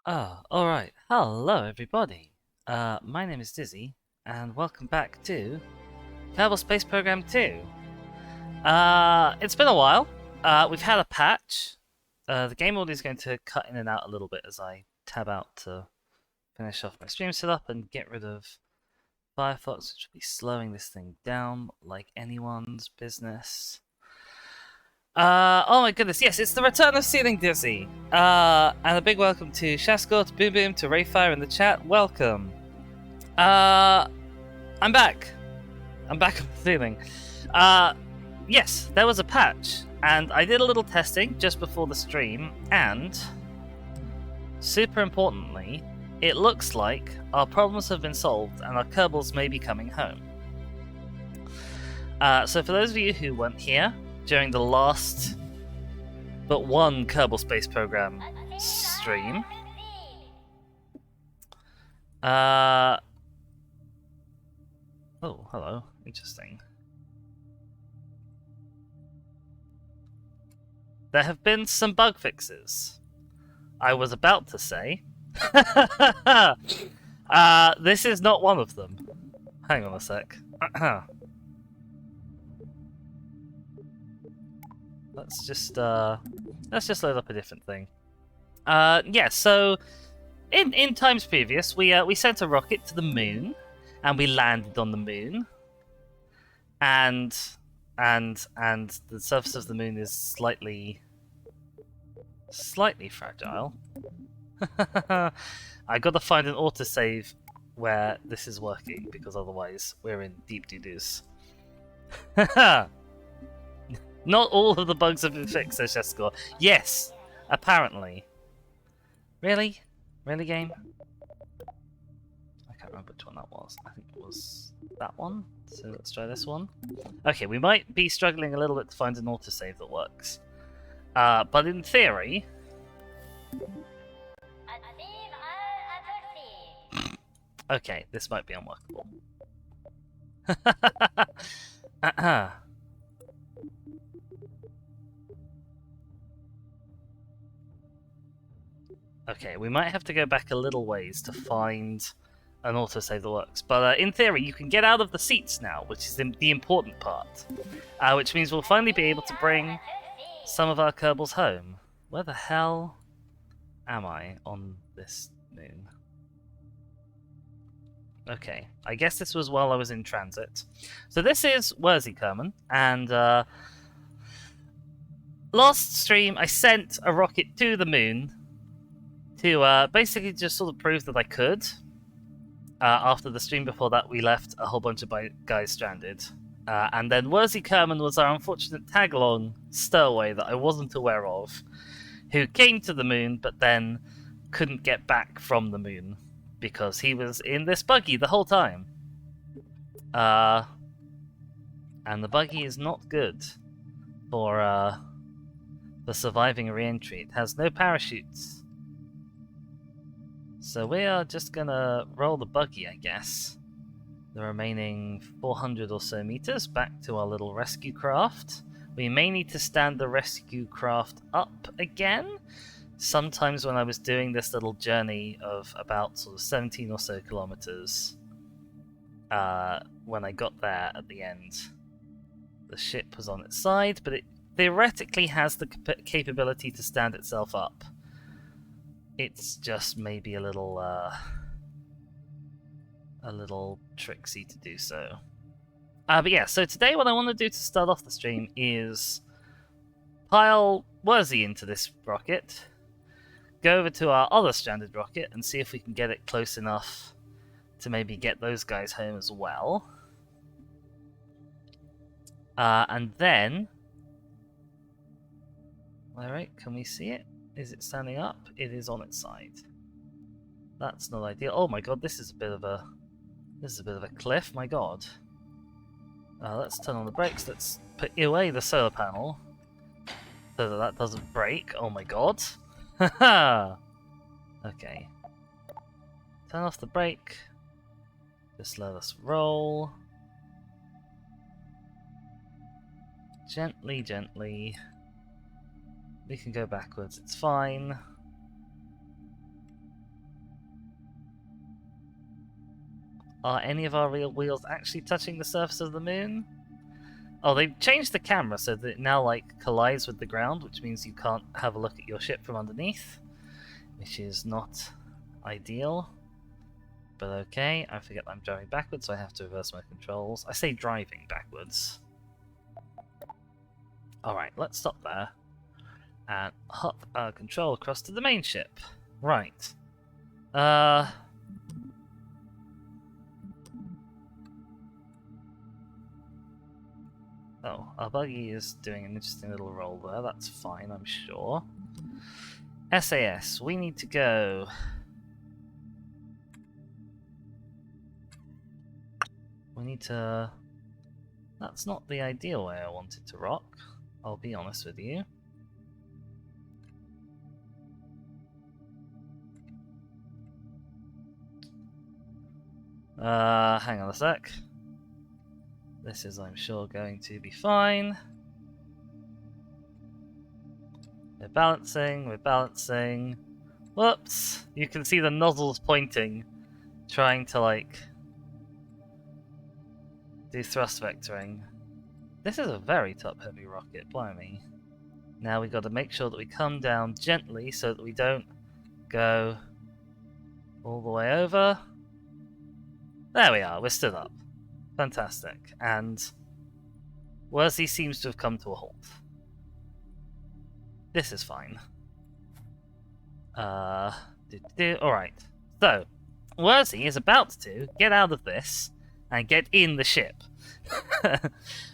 Alright. Hello, everybody. My name is Dizzy, and welcome back to Kerbal Space Program 2. It's been a while. We've had a patch. The game audio is going to cut in and out a little bit as I tab out to finish off my stream setup and get rid of Firefox, which will be slowing this thing down like anyone's business. Oh my goodness, yes, it's the return of Ceiling Dizzy. And a big welcome to Shaskor, to Boom Boom, to Rayfire in the chat. Welcome. I'm back. I'm back on the ceiling. Yes, there was a patch, and I did a little testing just before the stream, and super importantly, it looks like our problems have been solved and our kerbals may be coming home. So for those of you who weren't here during the last but one Kerbal Space Program stream, oh, hello, interesting. There have been some bug fixes. I was about to say, this is not one of them. Hang on a sec. Let's just load up a different thing. Yeah. So, in times previous, we sent a rocket to the moon, and we landed on the moon, and the surface of the moon is slightly fragile. I gotta find an autosave where this is working, because otherwise we're in deep doo-doos. Not all of the bugs have been fixed, says Shaskor. Yes, apparently. Really? Really, game? I can't remember which one that was. I think it was that one. So let's try this one. Okay, we might be struggling a little bit to find an autosave that works. But in theory... Okay, this might be unworkable. Okay, we might have to go back a little ways to find an autosave that works. But in theory, you can get out of the seats now, which is the important part. Which means we'll finally be able to bring some of our kerbals home. Where the hell am I on this moon? Okay, I guess this was while I was in transit. So this is Kerman, and last stream I sent a rocket to the moon to basically just sort of prove that I could. After the stream before that, we left a whole bunch of guys stranded. And then Worzy Kerman was our unfortunate tag-along stowaway that I wasn't aware of, who came to the moon but then couldn't get back from the moon because he was in this buggy the whole time. And the buggy is not good for surviving a re-entry. It has no parachutes. So we are just gonna roll the buggy, I guess. The remaining 400 or so meters back to our little rescue craft. We may need to stand the rescue craft up again. Sometimes when I was doing this little journey of about sort of 17 or so kilometers, when I got there at the end, the ship was on its side, but it theoretically has the capability to stand itself up. It's just maybe a little tricksy to do so. But yeah, so today what I want to do to start off the stream is pile Worzy into this rocket, go over to our other stranded rocket and see if we can get it close enough to maybe get those guys home as well. And then... Alright, can we see it? Is it standing up? It is on its side. That's not ideal. Oh my god, this is a bit of a cliff, my god. Let's turn on the brakes, let's put away the solar panel so that doesn't break. Oh my god. Haha! Okay. Turn off the brake. Just let us roll. Gently, gently. We can go backwards, it's fine. Are any of our real wheels actually touching the surface of the moon? Oh, they've changed the camera so that it now like collides with the ground, which means you can't have a look at your ship from underneath, which is not ideal. But okay, I forget I'm driving backwards, so I have to reverse my controls. I say driving backwards. Alright, let's stop there. And hop our control across to the main ship. Right. Oh, our buggy is doing an interesting little roll there. That's fine, I'm sure. SAS, we need to go. We need to... That's not the ideal way I wanted to rock, I'll be honest with you. Hang on a sec. This is, I'm sure, going to be fine. We're balancing. Whoops! You can see the nozzles pointing, trying to, like, do thrust vectoring. This is a very top-heavy rocket, blimey. Now we've got to make sure that we come down gently so that we don't go all the way over. There we are, we're stood up. Fantastic. And Worsley seems to have come to a halt. This is fine. Alright. So, Worsley is about to get out of this and get in the ship.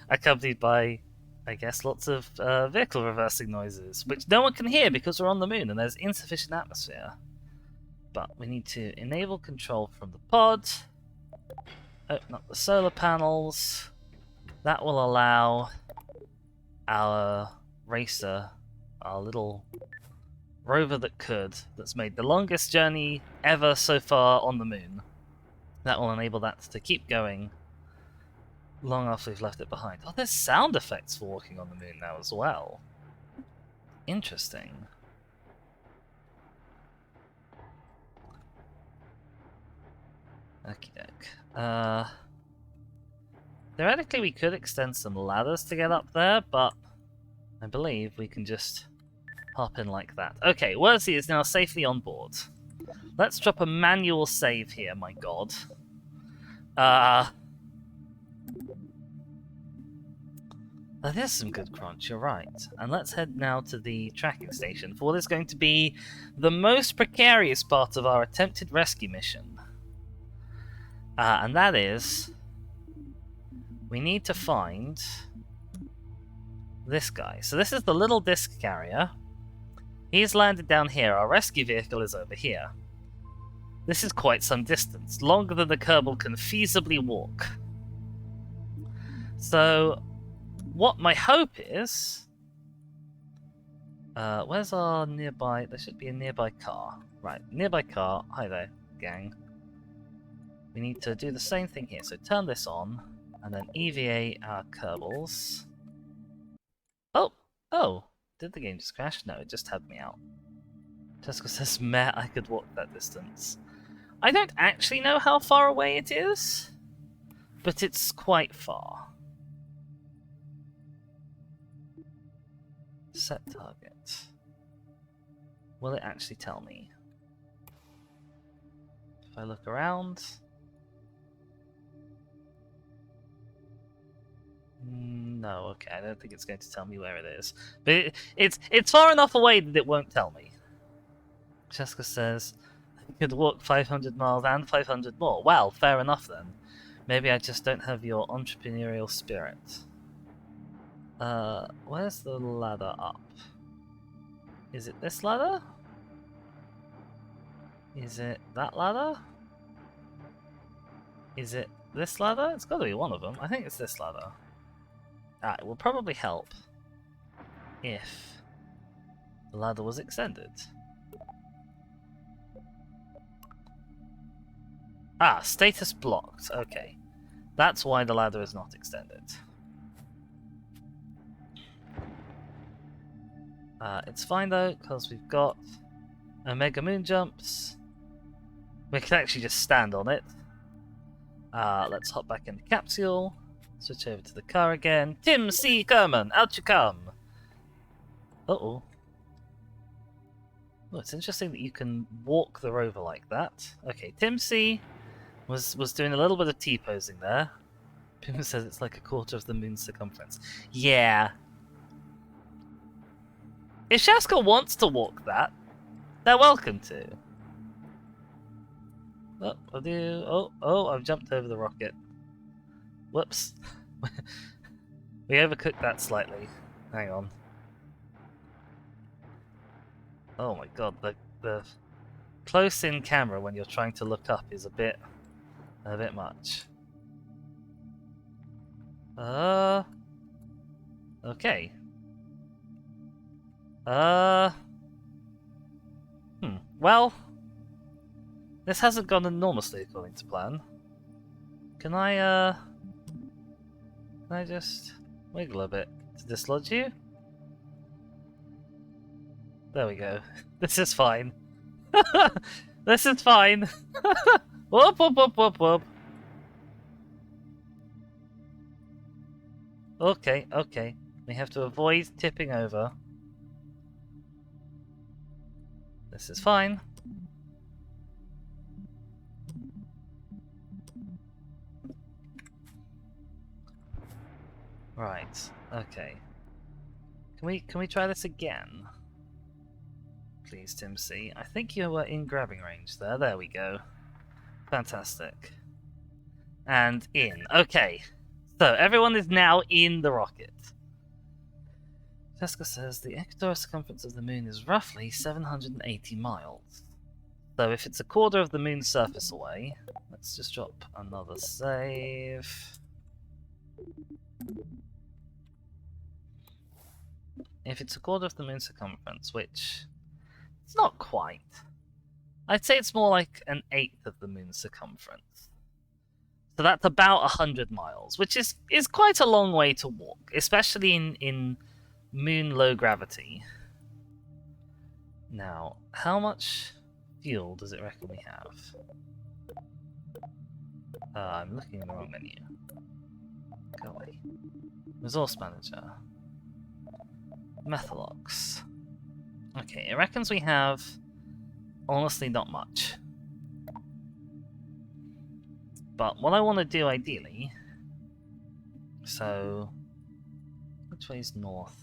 Accompanied by, I guess, lots of vehicle reversing noises, which no one can hear because we're on the moon and there's insufficient atmosphere. But we need to enable control from the pod. Open up the solar panels. That will allow our racer, our little rover that's made the longest journey ever so far on the moon. That will enable that to keep going long after we've left it behind. Oh, there's sound effects for walking on the moon now as well. Interesting. Okey-doke. Theoretically we could extend some ladders to get up there, but I believe we can just hop in like that. Okay, Worsley is now safely on board. Let's drop a manual save here, my god. That is some good crunch, you're right. And let's head now to the tracking station for what is going to be the most precarious part of our attempted rescue mission. And that is... we need to find this guy. So this is the little disc carrier. He's landed down here. Our rescue vehicle is over here. This is quite some distance, longer than the Kerbal can feasibly walk. So, what my hope is... where's our nearby... there should be a nearby car. Right, nearby car. Hi there, gang. We need to do the same thing here. So turn this on, and then EVA our Kerbals. Oh! Did the game just crash? No, it just had me out. Jessica says, meh, I could walk that distance. I don't actually know how far away it is, but it's quite far. Set target. Will it actually tell me? If I look around... no, okay, I don't think it's going to tell me where it is. But it's far enough away that it won't tell me. Jessica says, I could walk 500 miles and 500 more. Well, fair enough then. Maybe I just don't have your entrepreneurial spirit. Where's the ladder up? Is it this ladder? Is it that ladder? Is it this ladder? It's got to be one of them. I think it's this ladder. It will probably help if the ladder was extended. Status blocked. Okay. That's why the ladder is not extended. It's fine though, because we've got Omega Moon jumps. We can actually just stand on it. Let's hop back in the capsule. Switch over to the car again. Tim C. Kerman, out you come! Uh-oh. Oh, it's interesting that you can walk the rover like that. Okay, Tim C. was doing a little bit of T-posing there. Pim says it's like a quarter of the moon's circumference. Yeah. If Shaska wants to walk that, they're welcome to. Oh, I've jumped over the rocket. Whoops. We overcooked that slightly. Hang on. Oh my god, the close-in camera when you're trying to look up is a bit much. Okay. Well, this hasn't gone enormously according to plan. Can I just wiggle a bit to dislodge you? There we go. This is fine. This is fine. Whoop, whoop, whoop, whoop, whoop. Okay, okay. We have to avoid tipping over. This is fine. Right. Okay. Can we try this again? Please, Tim C. I think you were in grabbing range there. There we go. Fantastic. And in. Okay. So everyone is now in the rocket. Jessica says the equatorial circumference of the moon is roughly 780 miles. So if it's a quarter of the moon's surface away, let's just drop another save. If it's a quarter of the moon's circumference, which it's not quite. I'd say it's more like an eighth of the moon's circumference. So that's about 100 miles, which is quite a long way to walk, especially in moon low gravity. Now, how much fuel does it reckon we have? I'm looking in the wrong menu. Go away. Resource manager. Methalox. Okay, it reckons we have honestly not much. But what I want to do ideally, so which way is north?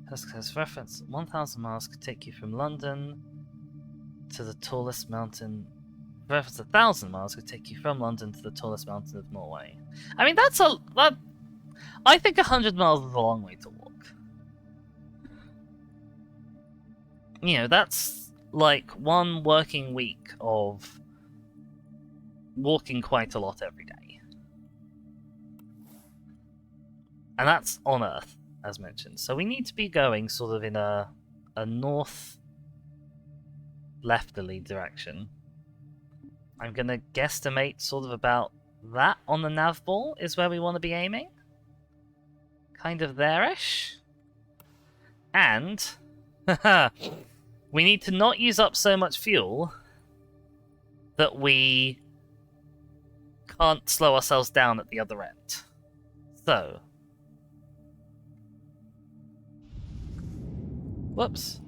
Has reference 1,000 miles could take you from London to the tallest mountain. Reference 1,000 miles could take you from London to the tallest mountain of Norway. I mean, I think 100 miles is a long way to walk. You know, that's like one working week of walking quite a lot every day. And that's on Earth, as mentioned. So we need to be going sort of in a north lefterly direction. I'm going to guesstimate sort of about that on the nav ball is where we want to be aiming. Kind of there-ish. And we need to not use up so much fuel that we can't slow ourselves down at the other end. So. Whoops.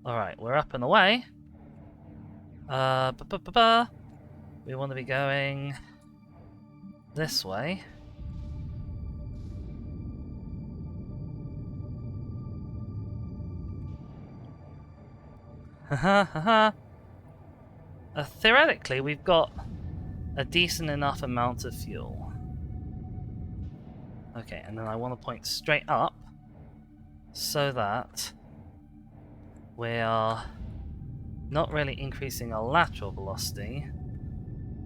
Alright, we're up and away. We want to be going this way. Theoretically, we've got a decent enough amount of fuel. Okay, and then I want to point straight up so that we are not really increasing our lateral velocity.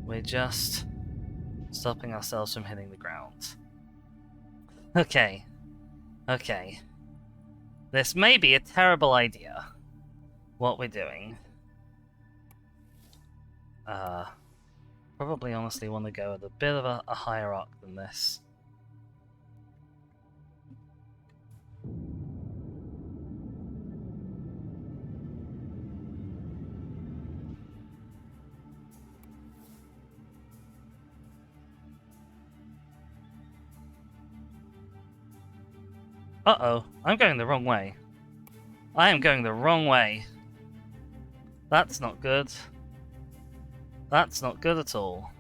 We're just stopping ourselves from hitting the ground. Okay. Okay. This may be a terrible idea, what we're doing. Probably honestly want to go at a bit of a higher arc than this. Uh-oh, I'm going the wrong way. I am going the wrong way. That's not good. That's not good at all.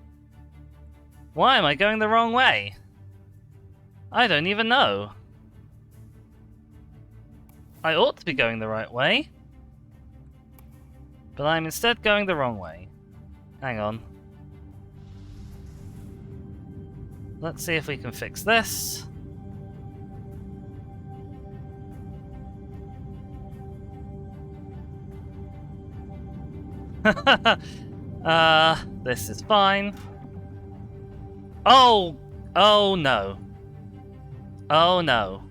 Why am I going the wrong way? I don't even know. I ought to be going the right way. But I'm instead going the wrong way. Hang on. Let's see if we can fix this. This is fine. Oh no. Oh no.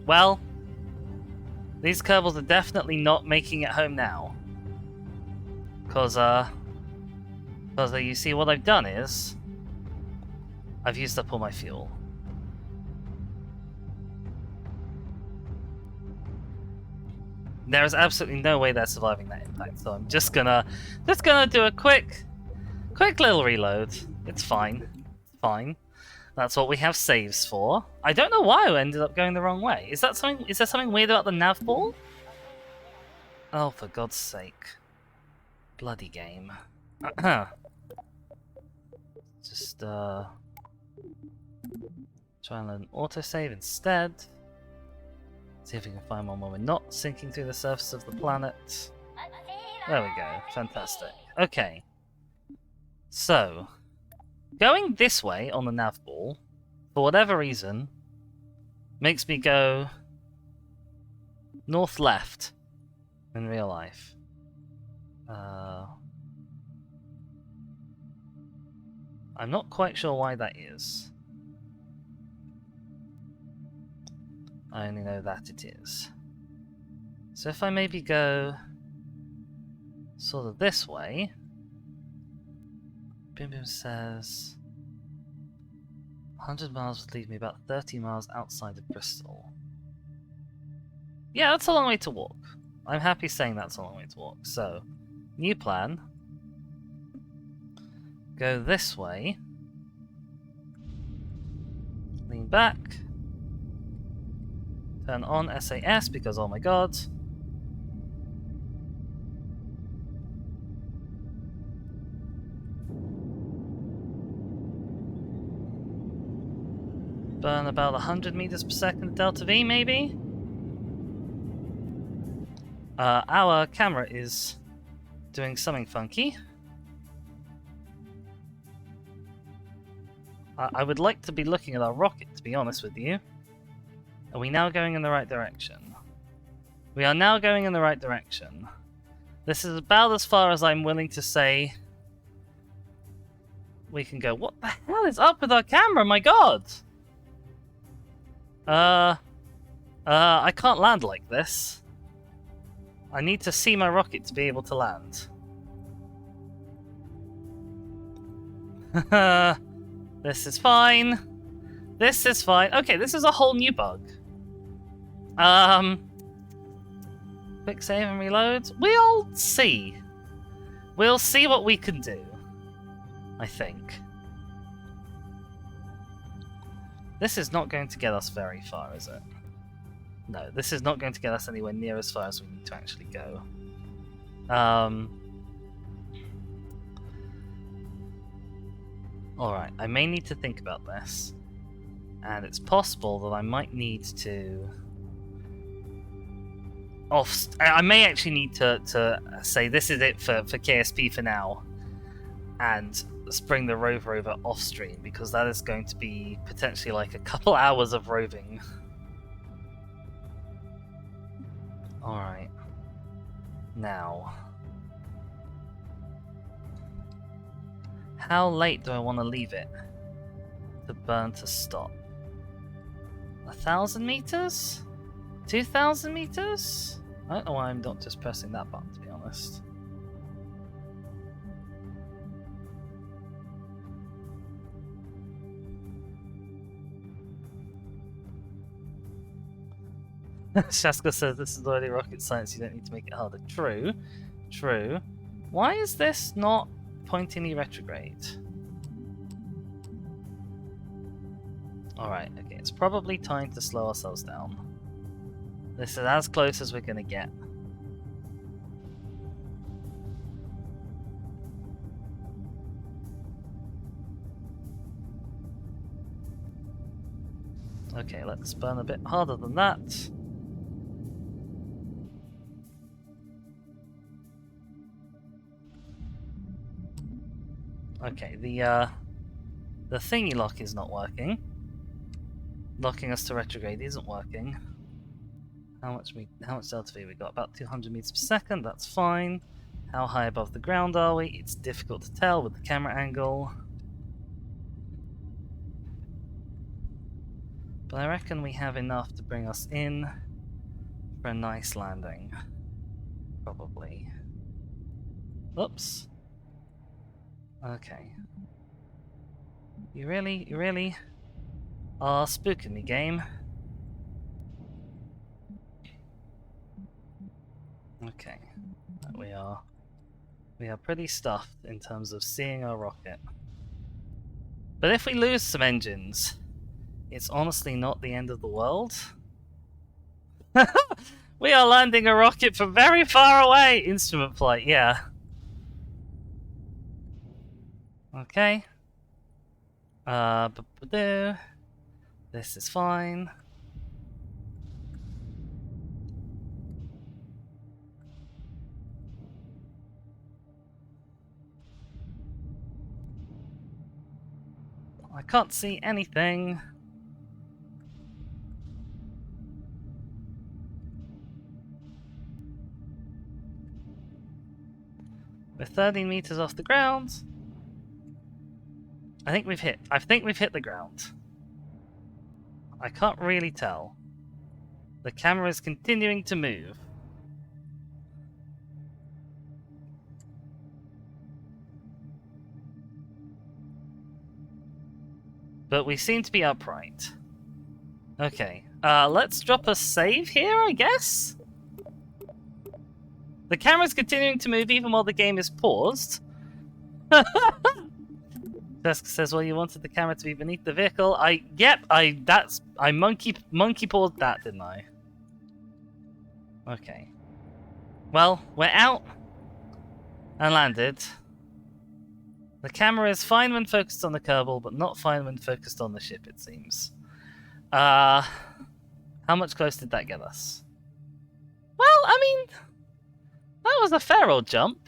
Well, these kerbals are definitely not making it home now. Cause you see what I've done is I've used up all my fuel. There is absolutely no way they're surviving that impact, so I'm just gonna do a quick little reload. It's fine. It's fine. That's what we have saves for. I don't know why I ended up going the wrong way. Is there something weird about the nav ball? Oh, for God's sake. Bloody game. Just try and learn autosave instead. See if we can find one where we're not sinking through the surface of the planet. There we go. Fantastic. Okay. So, going this way on the nav ball, for whatever reason, makes me go north-left in real life. I'm not quite sure why that is. I only know that it is. So if I maybe go sort of this way, Bim Bim says 100 miles would leave me about 30 miles outside of Bristol. Yeah, that's a long way to walk. I'm happy saying that's a long way to walk. So, new plan. Go this way. Lean back. Turn on SAS because, oh my god. Burn about 100 meters per second delta V, maybe? Our camera is doing something funky. I would like to be looking at our rocket, to be honest with you. Are we now going in the right direction? We are now going in the right direction. This is about as far as I'm willing to say we can go. What the hell is up with our camera? My god! I can't land like this. I need to see my rocket to be able to land. This is fine. This is fine. Okay, this is a whole new bug. Quick save and reload. We'll see. We'll see what we can do. I think. This is not going to get us very far, is it? No, this is not going to get us anywhere near as far as we need to actually go. Alright, I may need to think about this. And it's possible that I might need to... I may actually need to say this is it for KSP for now. And bring the rover over off-stream, because that is going to be potentially like a couple hours of roving. Alright. Now. How late do I want to leave it to burn to stop? 1,000 meters? 2,000 meters? I don't know why I'm not just pressing that button, to be honest. Shaska says this is already rocket science, you don't need to make it harder. True. True. Why is this not pointing me retrograde? Alright, okay, it's probably time to slow ourselves down. This is as close as we're gonna get. Okay, let's burn a bit harder than that. Okay, the thingy lock is not working. Locking us to retrograde isn't working. How much delta V we got? About 200 meters per second, that's fine. How high above the ground are we? It's difficult to tell with the camera angle. But I reckon we have enough to bring us in for a nice landing. Probably. Oops. Okay. You really are spooking me, game. Okay. We are pretty stuffed in terms of seeing our rocket. But if we lose some engines, it's honestly not the end of the world. We are landing a rocket from very far away! Instrument flight, yeah. Okay. This is fine. I can't see anything. We're 13 meters off the ground. I think we've hit the ground. I can't really tell. The camera is continuing to move. But we seem to be upright. Okay. Let's drop a save here, I guess? The camera's continuing to move even while the game is paused. Jessica says, well, you wanted the camera to be beneath the vehicle. I monkey paused that, didn't I? Okay. Well, we're out and landed. The camera is fine when focused on the Kerbal, but not fine when focused on the ship, it seems. How much close did that get us? Well, I mean, that was a fair old jump.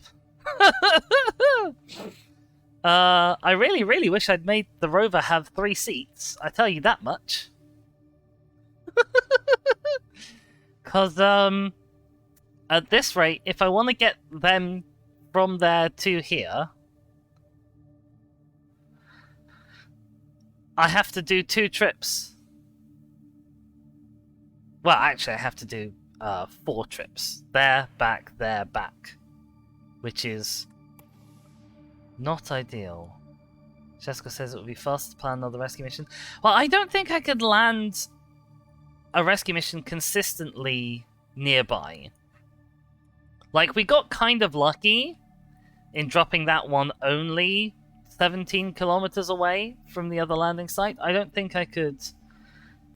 I really wish I'd made the rover have 3 seats. I tell you that much. Because, at this rate, if I want to get them from there to here, I have to do 2 trips. Well, actually, I have to do 4 trips. There, back, which is not ideal. Jessica says it would be faster to plan another rescue mission. Well, I don't think I could land a rescue mission consistently nearby. Like, we got kind of lucky in dropping that one only 17 kilometers away from the other landing site. I don't think I could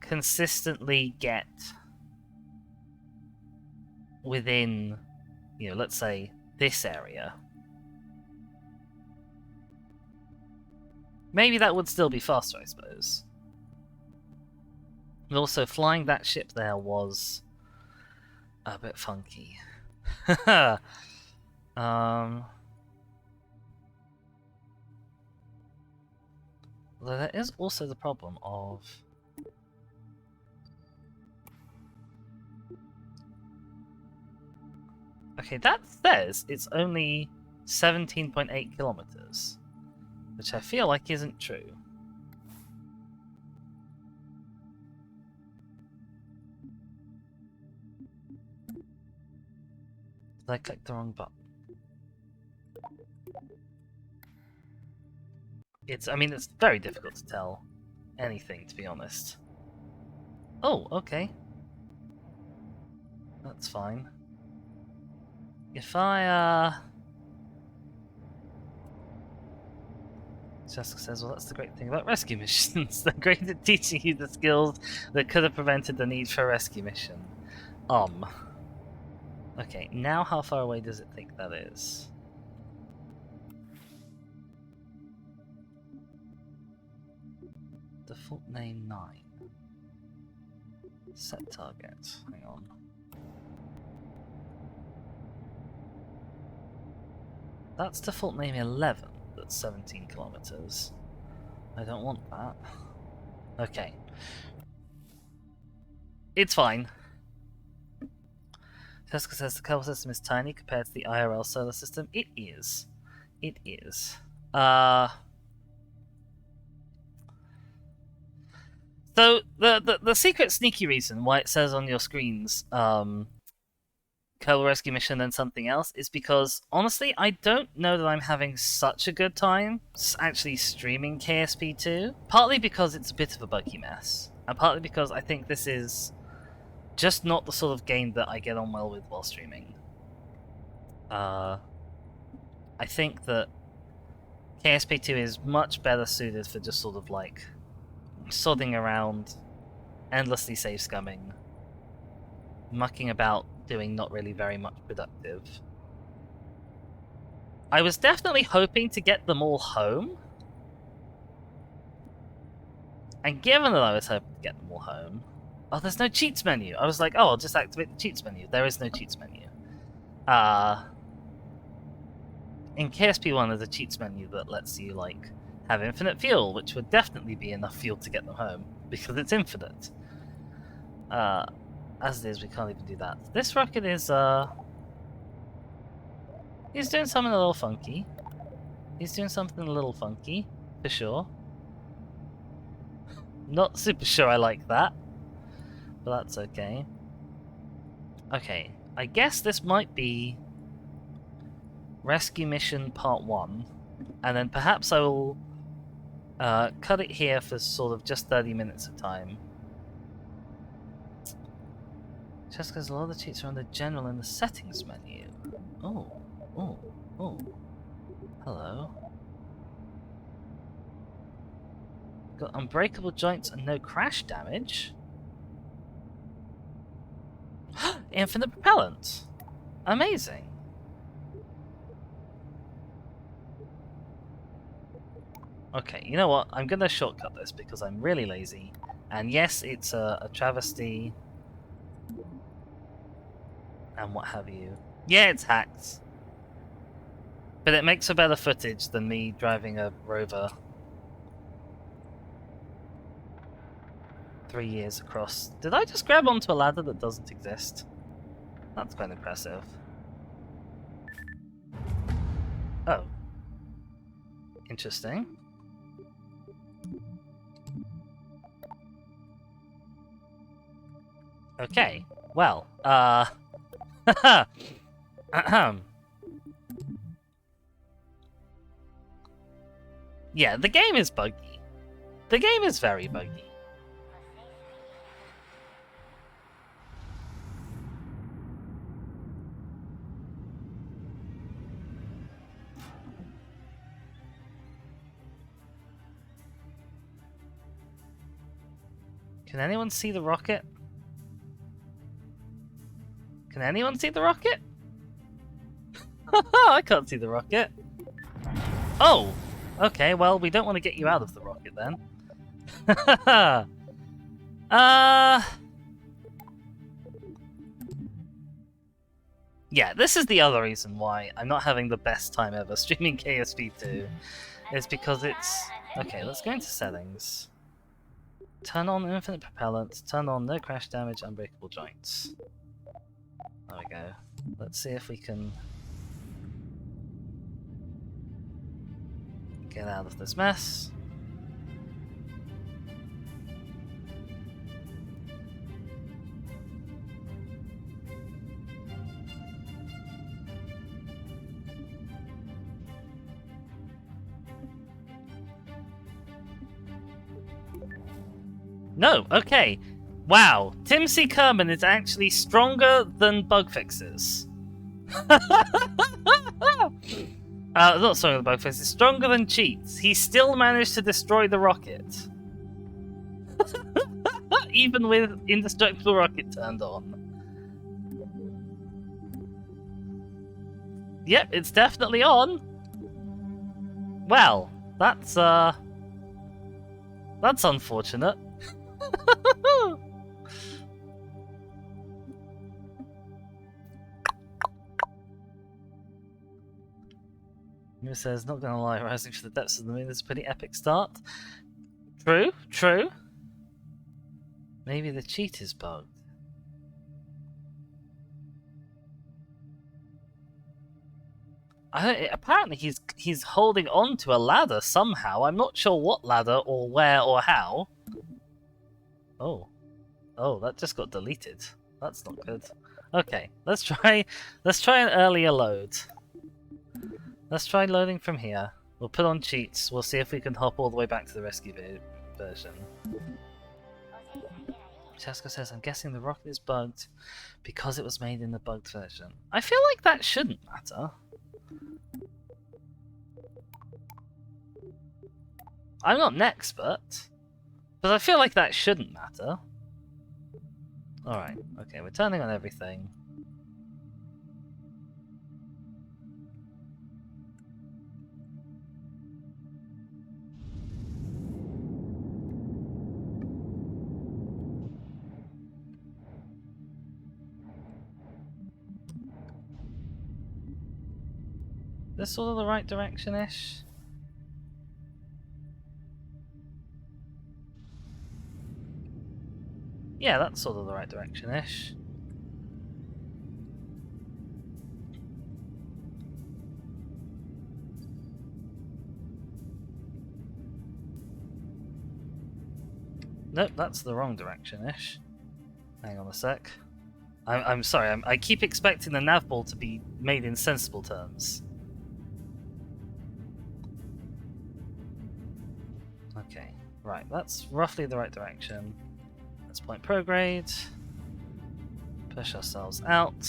consistently get within, you know, let's say this area. Maybe that would still be faster, I suppose. And also, flying that ship there was a bit funky. Although there is also the problem of... Okay, that says it's only 17.8 kilometers, which I feel like isn't true. Did I click the wrong button? I mean, it's very difficult to tell anything, to be honest. Oh, okay. That's fine. If I, Jessica says, well, that's the great thing about rescue missions. They're great at teaching you the skills that could have prevented the need for a rescue mission. Okay, now how far away does it think that is? Default name 9. Set target. Hang on. That's default name 11. That's 17 kilometers. I don't want that. Okay. It's fine. Jessica says the Kerbal system is tiny compared to the IRL solar system. It is. It is. So the secret sneaky reason why it says on your screens Kerbal Rescue Mission and something else is because, honestly, I don't know that I'm having such a good time actually streaming KSP2. Partly because it's a bit of a buggy mess, and partly because I think this is just not the sort of game that I get on well with while streaming. I think that KSP2 is much better suited for just sort of like sodding around, endlessly save scumming, mucking about, doing not really very much productive. I was definitely hoping to get them all home, and given that I was hoping to get them all home, oh, there's no cheats menu. I was like, oh, I'll just activate the cheats menu. There is no cheats menu. In KSP1 there's a cheats menu that lets you like have infinite fuel, which would definitely be enough fuel to get them home, because it's infinite. As it is, we can't even do that. This rocket is, he's doing something a little funky. He's doing something a little funky, for sure. Not super sure I like that, but that's okay. Okay, I guess this might be Rescue Mission Part 1, and then perhaps I will cut it here for sort of just 30 minutes of time. Just because a lot of the cheats are under general in the settings menu. Oh. Hello. Got unbreakable joints and no crash damage. Infinite propellant. Amazing. Okay, you know what? I'm gonna shortcut this because I'm really lazy. And yes, it's a travesty. And what have you. Yeah, it's hacked. But it makes for better footage than me driving a rover 3 years across. Did I just grab onto a ladder that doesn't exist? That's quite impressive. Oh. Interesting. Okay, well, yeah, the game is buggy. The game is very buggy. Can anyone see the rocket? Can anyone see the rocket? I can't see the rocket. Oh! Okay, well, we don't want to get you out of the rocket then. Yeah, this is the other reason why I'm not having the best time ever streaming KSP2. It's because it's... Okay, let's go into settings. Turn on infinite propellant, turn on no crash damage, unbreakable joints. There we go. Let's see if we can get out of this mess. No, okay. Wow, Tim C. Kerman is actually stronger than bugfixes. Not stronger than bugfixes, stronger than cheats. He still managed to destroy the rocket. Even with indestructible rocket turned on. Yep, it's definitely on. Well, that's unfortunate. Who says, not gonna lie, rising to the depths of the moon is a pretty epic start. True, true. Maybe the cheat is bugged. Apparently he's holding on to a ladder somehow. I'm not sure what ladder or where or how. Oh, that just got deleted. That's not good. Okay, let's try an earlier load. Let's try loading from here. We'll put on cheats. We'll see if we can hop all the way back to the rescue version. Chasko says, I'm guessing the rocket is bugged because it was made in the bugged version. I feel like that shouldn't matter. I'm not an expert, but I feel like that shouldn't matter. Alright, okay, we're turning on everything. This sort of the right direction-ish? Yeah, that's sort of the right direction-ish. Nope, that's the wrong direction-ish. Hang on a sec. I'm sorry, I keep expecting the nav ball to be made in sensible terms. Okay, right, that's roughly the right direction. Let's point prograde. Push ourselves out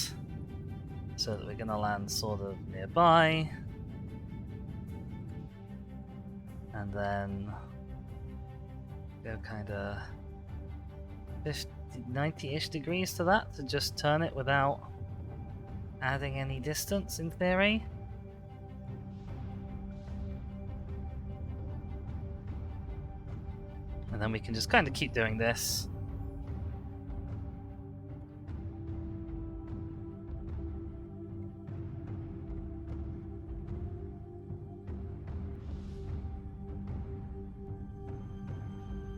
so that we're going to land sort of nearby. And then go kind of 90-ish degrees to that to just turn it without adding any distance in theory. And then we can just kind of keep doing this.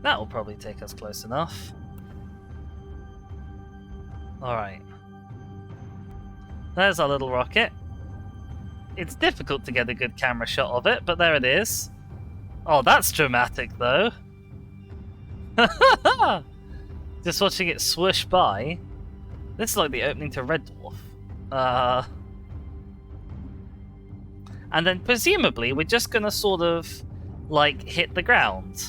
That will probably take us close enough. Alright. There's our little rocket. It's difficult to get a good camera shot of it, but there it is. Oh, that's dramatic though. Just watching it swoosh by. This is like the opening to Red Dwarf. And then presumably we're just gonna sort of like hit the ground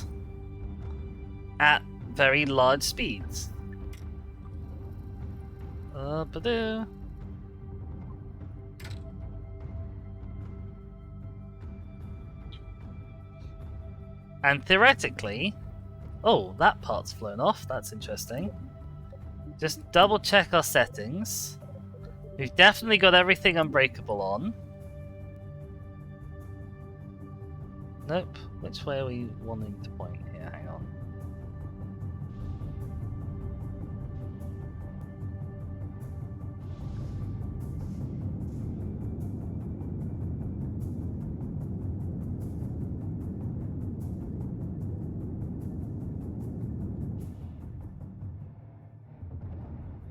at very large speeds. Ba-doo. And theoretically, oh, that part's flown off. That's interesting. Just double check our settings. We've definitely got everything unbreakable on. Nope. Which way are we wanting to point here? Hang on.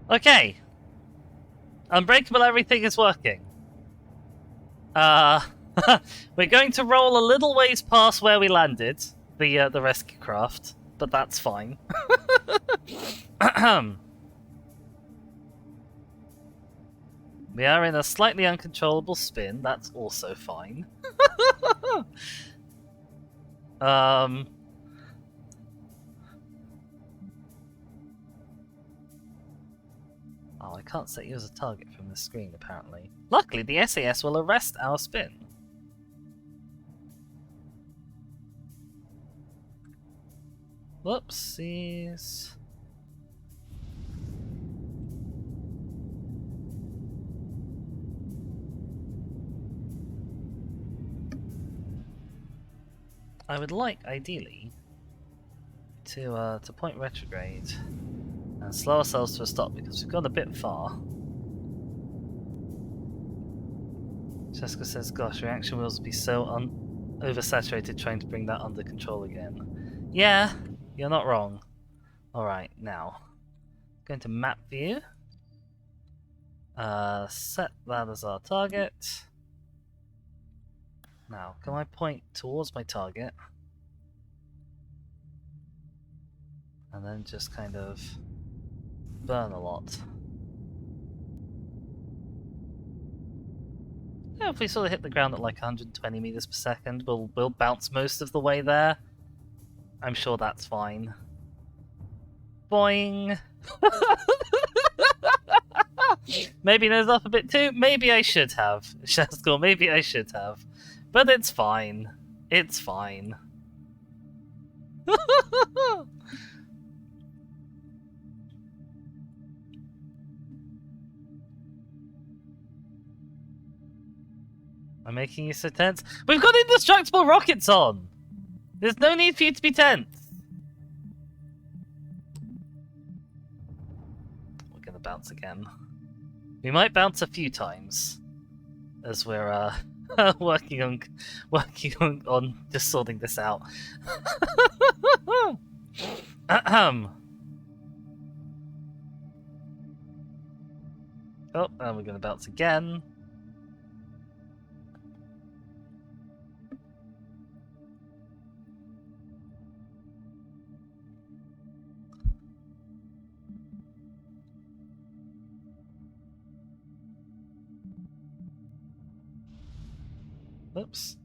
Okay. Unbreakable everything is working. We're going to roll a little ways past where we landed, the rescue craft, but that's fine. We are in a slightly uncontrollable spin, that's also fine. Wow, I can't set you as a target from this screen, apparently. Luckily, the SAS will arrest our spin. Whoopsies. I would like, ideally, to point retrograde and slow ourselves to a stop because we've gone a bit far. Jessica says, gosh, reaction wheels would be so oversaturated trying to bring that under control again. Yeah, you're not wrong. Alright, now. Going to map view. Set that as our target. Now, can I point towards my target? And then just kind of burn a lot. Yeah, if we sort of hit the ground at like 120 meters per second, we'll bounce most of the way there. I'm sure that's fine. Boing! Maybe nose up a bit too? Maybe I should have. Shaskor, maybe I should have. But it's fine. It's fine. I'm making you so tense. We've got indestructible rockets on! There's no need for you to be tense. We're gonna bounce again. We might bounce a few times as we're working on just sorting this out. Oh, and we're gonna bounce again. Oops.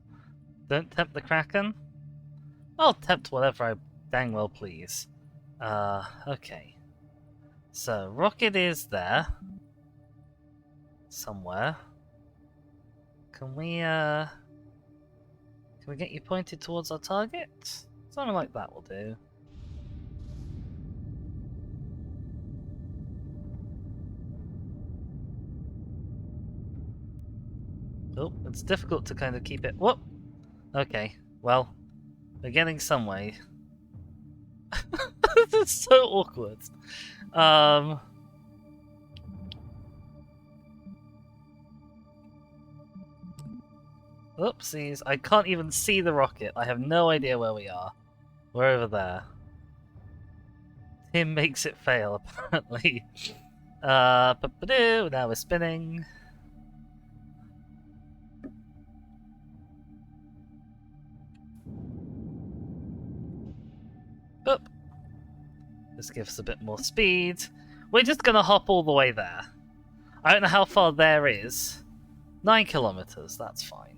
Don't tempt the Kraken. I'll tempt whatever I dang well please. Okay. So, rocket is there. Somewhere. Can we get you pointed towards our target? Something like that will do. Oh, it's difficult to kind of keep it. Whoop! Okay, well, we're getting some way. This is so awkward. Oopsies, I can't even see the rocket. I have no idea where we are. We're over there. Tim makes it fail, apparently. Now we're spinning. Boop. This gives us a bit more speed. We're just gonna hop all the way there. I don't know how far there is. 9 kilometers, that's fine.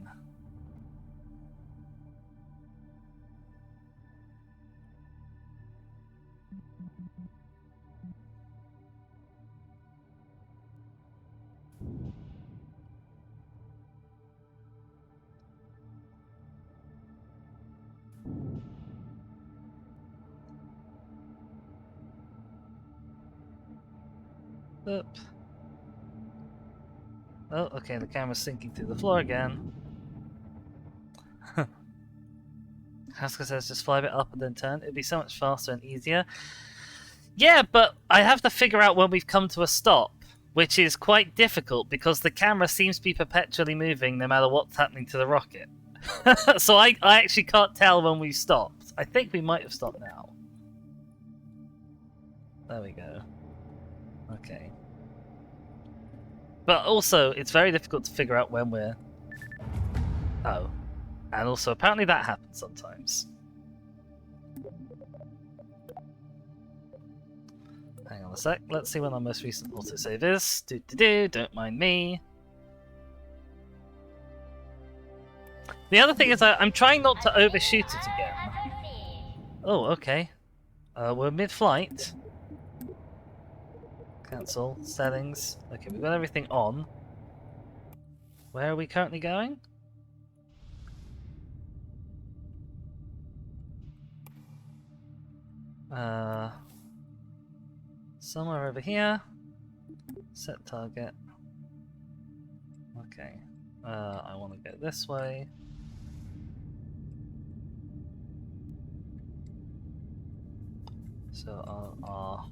Oop. Oh, okay, the camera's sinking through the floor again. Haskell says just fly a bit up and then turn. It'd be so much faster and easier. Yeah, but I have to figure out when we've come to a stop, which is quite difficult because the camera seems to be perpetually moving no matter what's happening to the rocket. So I actually can't tell when we've stopped. I think we might have stopped now. There we go. Okay. But also, it's very difficult to figure out when we're... Oh. And also, apparently that happens sometimes. Hang on a sec. Let's see when our most recent autosave is. Don't mind me. The other thing is I'm trying not to overshoot it again. Oh, okay. We're mid-flight. Cancel. Settings. Okay, we've got everything on. Where are we currently going? Somewhere over here. Set target. Okay. I want to go this way. So our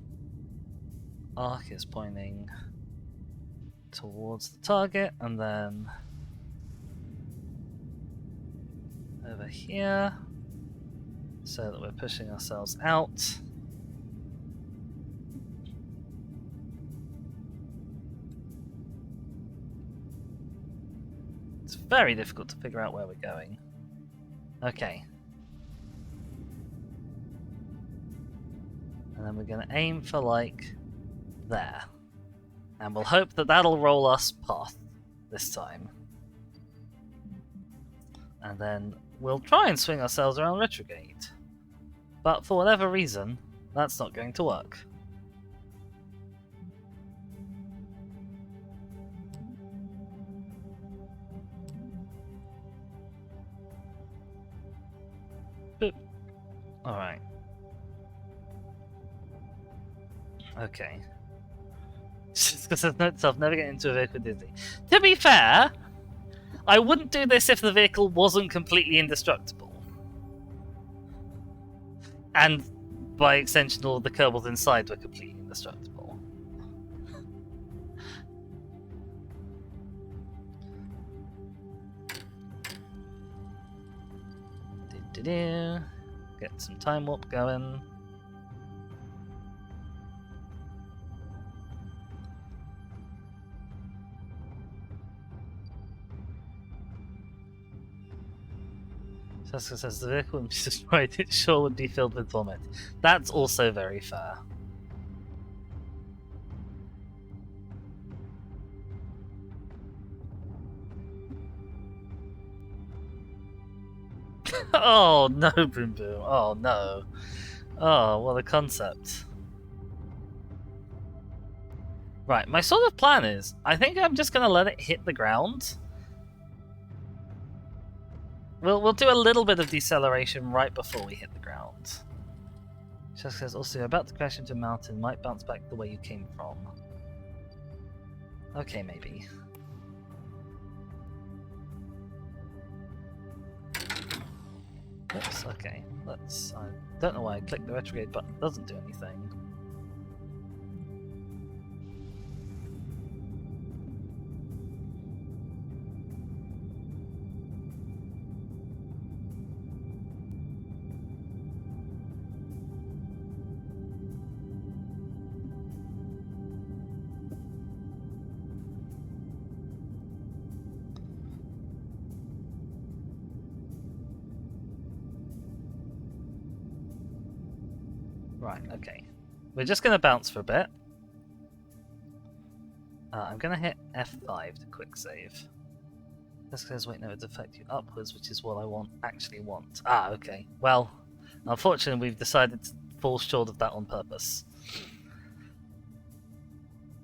arc is pointing towards the target, and then over here, so that we're pushing ourselves out. It's very difficult to figure out where we're going. Okay. And then we're going to aim for, like, there. And we'll hope that that'll roll us past this time. And then we'll try and swing ourselves around retrograde. But for whatever reason, that's not going to work. Boop. Alright. Okay. Just because there's note itself, never get into a vehicle dizzy. To be fair, I wouldn't do this if the vehicle wasn't completely indestructible. And by extension, all the kerbals inside were completely indestructible. Get some time warp going. Jessica says the vehicle would be destroyed, it sure would be filled with vomit. That's also very fair. Oh no, Boom Boom. Oh no. Oh, what a concept. Right, my sort of plan is, I think I'm just going to let it hit the ground. We'll do a little bit of deceleration right before we hit the ground. Jessica says, also, you're about to crash into a mountain, might bounce back the way you came from. Okay, maybe. Oops, okay. Let's... I don't know why I clicked the retrograde button, it doesn't do anything. Right, okay. We're just going to bounce for a bit. I'm going to hit F5 to quick save. This says, wait, no, it affects you upwards, which is what I actually want. Ah, okay. Well, unfortunately, we've decided to fall short of that on purpose.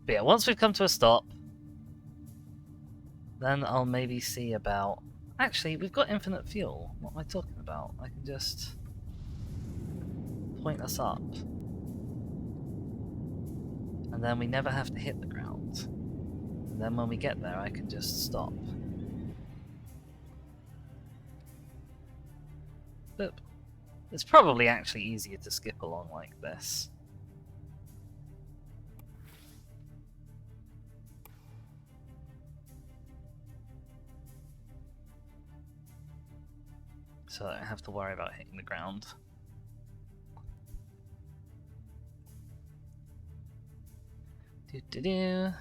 But yeah, once we've come to a stop, then I'll maybe see about... Actually, we've got infinite fuel. What am I talking about? I can just point us up. And then we never have to hit the ground. And then when we get there, I can just stop. But it's probably actually easier to skip along like this. So I don't have to worry about hitting the ground. Do-do-do.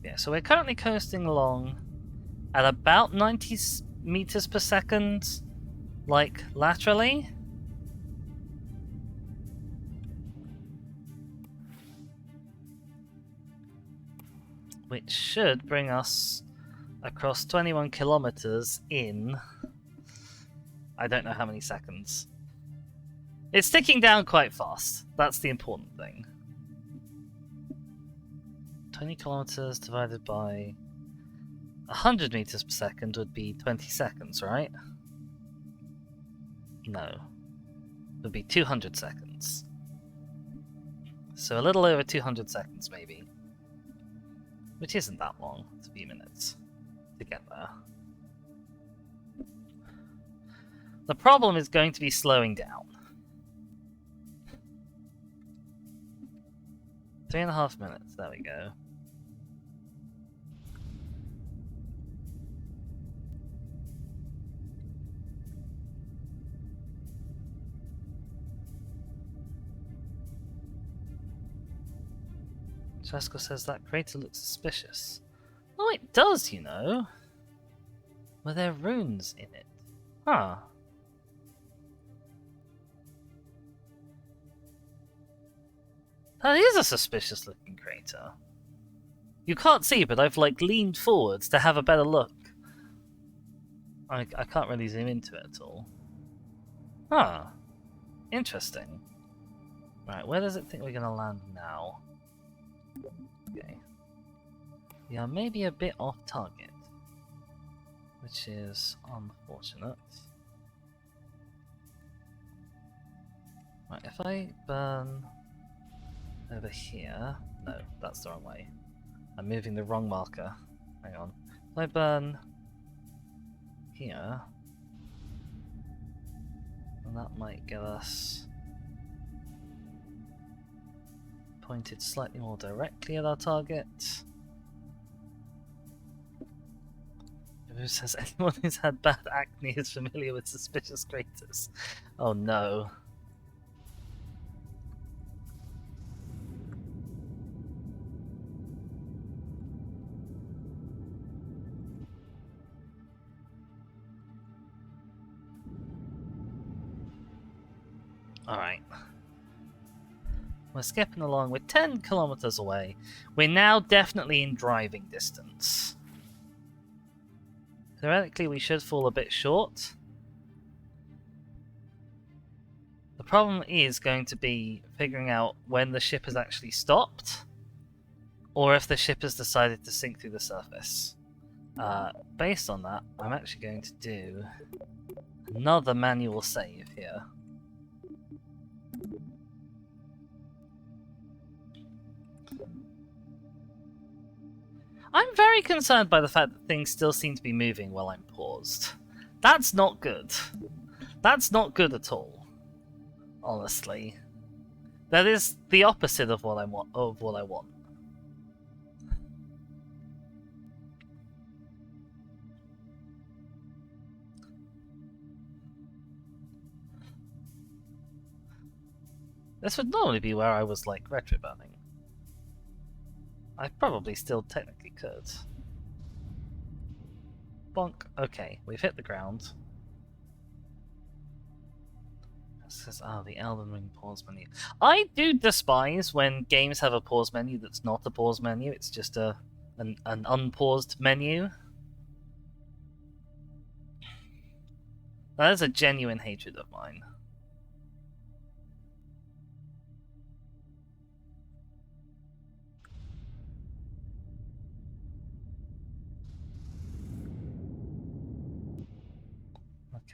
Yeah, so we're currently coasting along at about 90 meters per second, like laterally. Which should bring us across 21 kilometers in I don't know how many seconds. It's ticking down quite fast. That's the important thing. 20 kilometers divided by 100 meters per second would be 20 seconds, right? No. It would be 200 seconds. So a little over 200 seconds, maybe. Which isn't that long. It's a few minutes to get there. The problem is going to be slowing down. 3.5 minutes, there we go. Chasko says that crater looks suspicious. Oh, it does, you know. Were there runes in it? Huh. That is a suspicious looking crater. You can't see, but I've like leaned forwards to have a better look. I can't really zoom into it at all. Huh. Interesting. Right, where does it think we're gonna land now? Okay. Yeah, maybe a bit off target. Which is unfortunate. Right, if I burn over here... No, that's the wrong way. I'm moving the wrong marker. Hang on. If I burn here... And that might get us pointed slightly more directly at our target. Who says anyone who's had bad acne is familiar with suspicious craters? Oh no. Alright. We're skipping along. We're 10 kilometers away. We're now definitely in driving distance. Theoretically, we should fall a bit short. The problem is going to be figuring out when the ship has actually stopped, or if the ship has decided to sink through the surface. Based on that, I'm actually going to do another manual save here. I'm very concerned by the fact that things still seem to be moving while I'm paused. That's not good. That's not good at all. Honestly. That is the opposite of what I want. This would normally be where I was like retro burning. I probably still technically could. Bonk. Okay, we've hit the ground. It says, the Elden Ring pause menu. I do despise when games have a pause menu that's not a pause menu, it's just an unpaused menu. That is a genuine hatred of mine.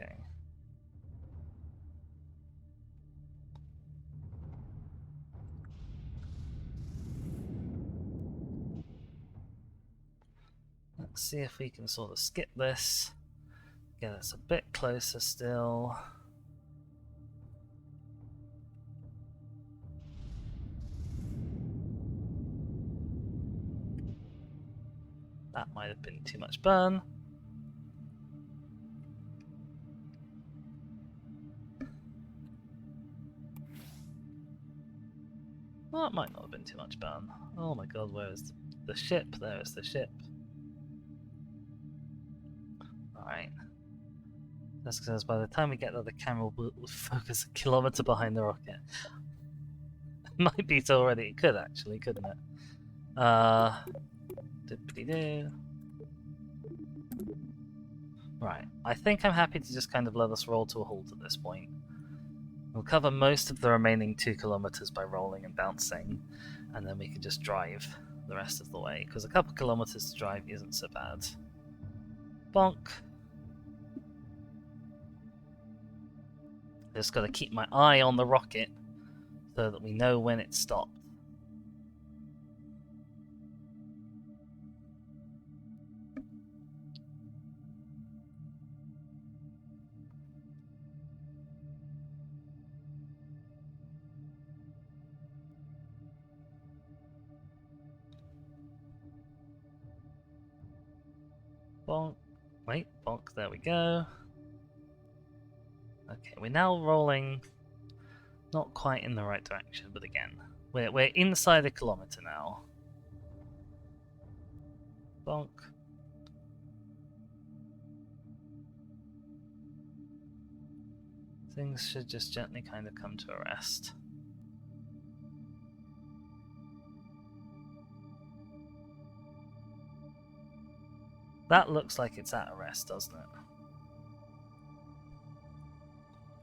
Okay. Let's see if we can sort of skip this. Get us a bit closer still. That might have been too much burn. Well, that might not have been too much burn. Oh my god, where is The ship, there is the ship. Alright. That's because by the time we get there, the camera will focus a kilometer behind the rocket. Might be so already. It could actually, couldn't it? Dippity-doo. Right. I think I'm happy to just kind of let us roll to a halt at this point. We'll cover most of the remaining 2 kilometers by rolling and bouncing, and then we can just drive the rest of the way, because a couple kilometers to drive isn't so bad. Bonk. Just got to keep my eye on the rocket so that we know when it stopped. Bonk. Wait, bonk, there we go. Okay, we're now rolling not quite in the right direction, but again, we're inside a kilometer now. Bonk. Things should just gently kind of come to a rest. That looks like it's at a rest, doesn't it?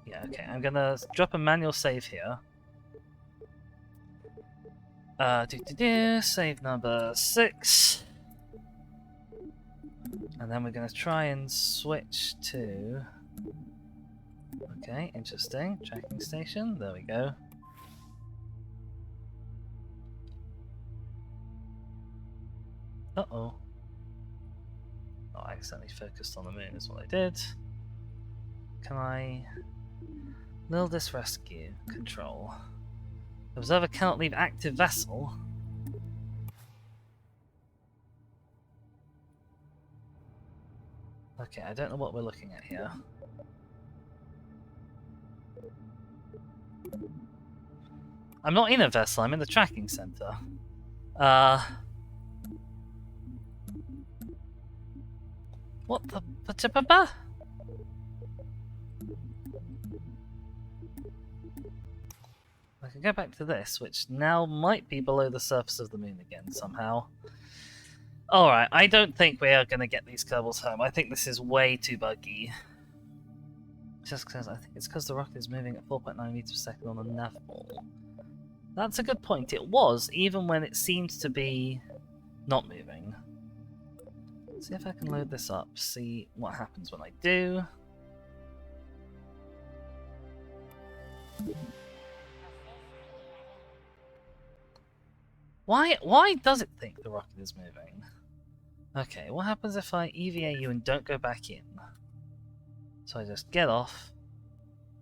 Yeah, okay, I'm gonna drop a manual save here. Save number 6. And then we're gonna try and switch to... Okay, interesting. Tracking station, there we go. Uh-oh. Oh, I accidentally focused on the moon is what I did. Can I... Lil this rescue. Control. The observer cannot leave active vessel. Okay, I don't know what we're looking at here. I'm not in a vessel, I'm in the tracking center. What the... I can go back to this, which now might be below the surface of the moon again somehow. Alright, I don't think we are going to get these kerbals home. I think this is way too buggy. Just because I think it's because the rocket is moving at 4.9 meters per second on the nav ball. That's a good point. It was, even when it seemed to be not moving. Let's see if I can load this up, see what happens when I do. Why does it think the rocket is moving? Okay, what happens if I EVA you and don't go back in? So I just get off,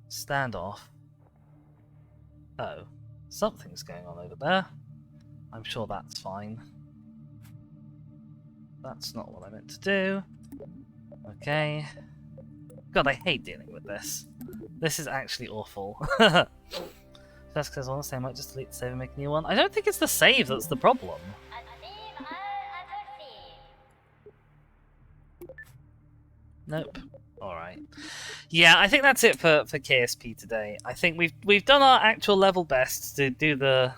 stand off. Oh, something's going on over there. I'm sure that's fine. That's not what I meant to do. Okay. God, I hate dealing with this. This is actually awful. That's because honestly I might just delete the save and make a new one. I don't think it's the save that's the problem. Nope. Alright. Yeah, I think that's it for KSP today. I think we've done our actual level best to do the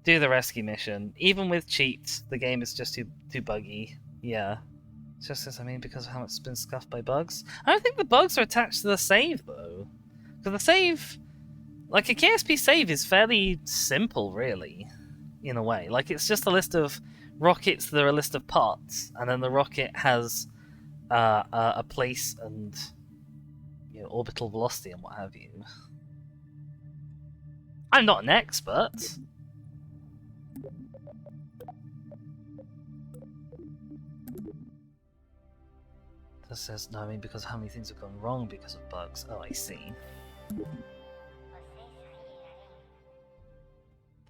rescue mission. Even with cheats, the game is just too buggy. Yeah. It's just as because of how much it's been scuffed by bugs. I don't think the bugs are attached to the save though. Because the save, like a KSP save, is fairly simple, really, in a way. Like it's just a list of rockets that are a list of parts, and then the rocket has a place and orbital velocity and what have you. I'm not an expert. This says no, because how many things have gone wrong because of bugs. Oh, I see.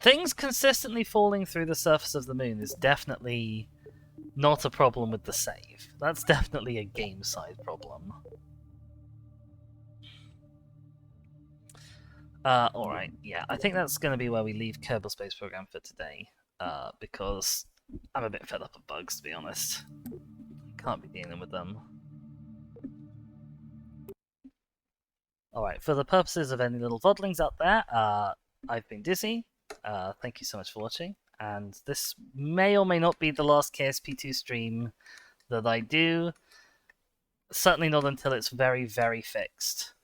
Things consistently falling through the surface of the moon is definitely not a problem with the save. That's definitely a game side problem. Alright, yeah, I think that's going to be where we leave Kerbal Space Program for today. Because I'm a bit fed up of bugs, to be honest. Can't be dealing with them. Alright, for the purposes of any little voddlings out there, I've been Dizzy. Thank you so much for watching. And this may or may not be the last KSP2 stream that I do. Certainly not until it's very, very fixed.